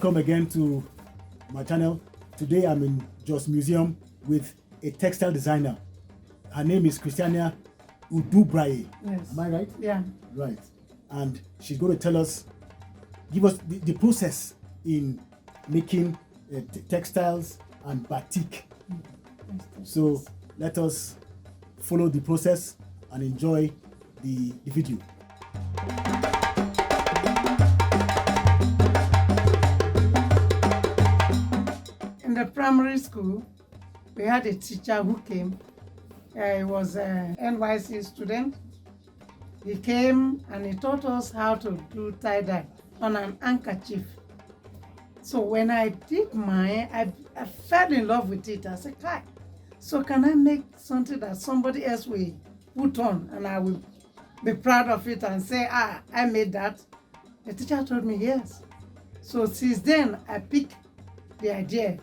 Welcome again to my channel. Today I'm in Jos Museum with a textile designer. Her name is Christiana Udubrae. Yes. Am I right? Yeah. Right. And she's going to tell us, give us the process in making textiles and batik. So let us follow the process and enjoy the video. In the primary school, we had a teacher who came. He was an NYC student. He came and he taught us how to do tie-dye on an handkerchief. So when I did mine, I fell in love with it. I said, "Kai, so can I make something that somebody else will put on and I will be proud of it and say, I made that?" The teacher told me yes. So since then, I picked the idea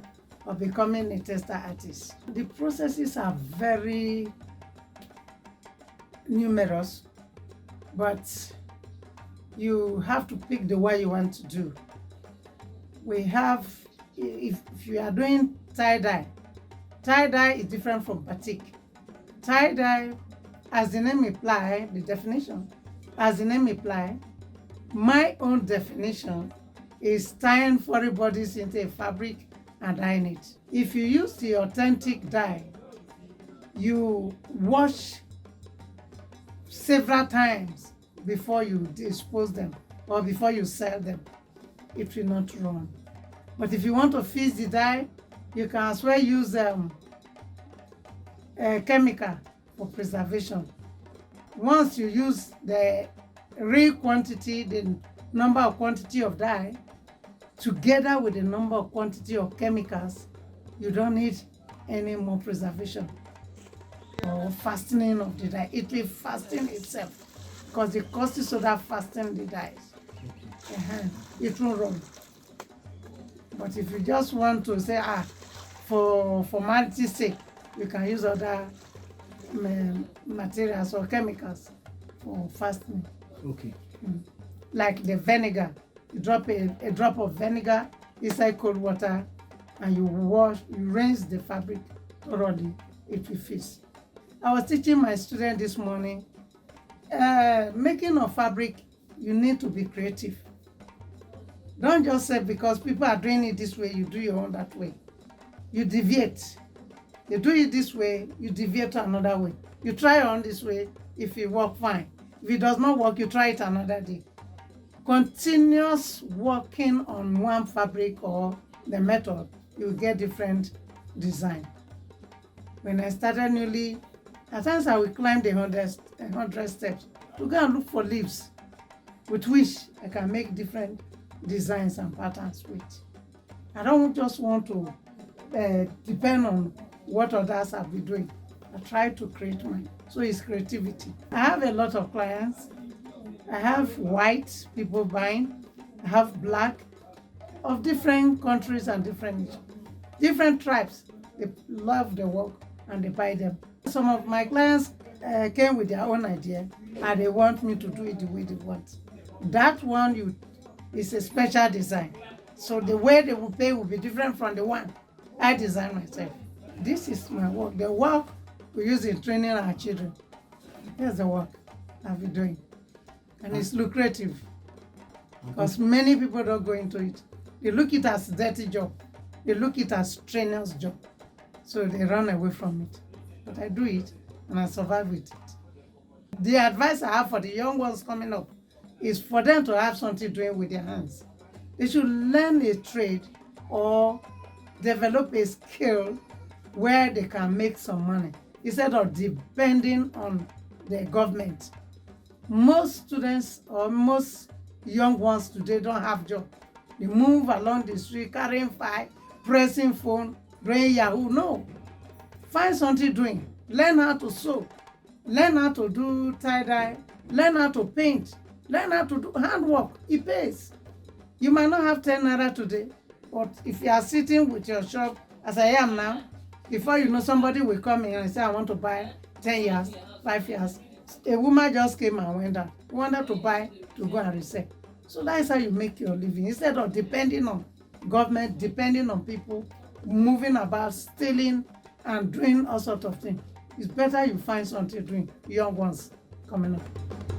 of becoming a textile artist. The processes are very numerous, but you have to pick the way you want to do. We have, if you are doing tie-dye is different from batik. Tie-dye, as the name implies, the definition, as the name implies, my own definition is tying foreign bodies into a fabric and dyeing it. If you use the authentic dye, you wash several times before you dispose them or before you sell them. It will not run. But if you want to freeze the dye, you can as well use a chemical for preservation. Once you use the real quantity, the number of quantity of dye, together with the number of quantity of chemicals, you don't need any more preservation or fastening of the dye. It will fasten itself because the cost is so that fasten the dyes. It won't run. But if you just want to say, for formality's sake, you can use other materials or chemicals for fastening. Okay. Like the vinegar. You drop a drop of vinegar inside cold water and you rinse the fabric thoroughly, it will freeze. I was teaching my student this morning, making of fabric, you need to be creative. Don't just say because people are doing it this way, you do your own that way. You deviate. You do it this way, you deviate to another way. You try on this way, if it works, fine. If it does not work, you try it another day. Continuous working on one fabric or the method, you get different design. When I started newly, at times I will climb the 100 steps to go and look for leaves with which I can make different designs and patterns with. I don't just want to depend on what others have been doing. I try to create mine. So it's creativity. I have a lot of clients. I have white people buying. I have black, of different countries and different tribes. They love the work and they buy them. Some of my clients came with their own idea and they want me to do it the way they want. That one is a special design. So the way they will pay will be different from the one I designed myself. This is my work. The work we use in training our children. Here's the work I've been doing. And it's lucrative because many people don't go into it. They look it as a dirty job. They look it as trainer's job. So they run away from it. But I do it and I survive with it. The advice I have for the young ones coming up is for them to have something doing with their hands. They should learn a trade or develop a skill where they can make some money instead of depending on the government. Most students or most young ones today don't have job. They move along the street carrying file, pressing phone, doing Yahoo. No. Find something doing. Learn how to sew. Learn how to do tie-dye. Learn how to paint. Learn how to do handwork. It pays. You might not have 10 naira today, but if you are sitting with your shop, as I am now, before you know, somebody will come in and say, I want to buy 10 years, 5 years. A woman just came and went down, wanted to buy to go and resell. So that is how you make your living instead of depending on government depending on people, moving about, stealing, and doing all sorts of things. It's better you find something doing, young ones coming up.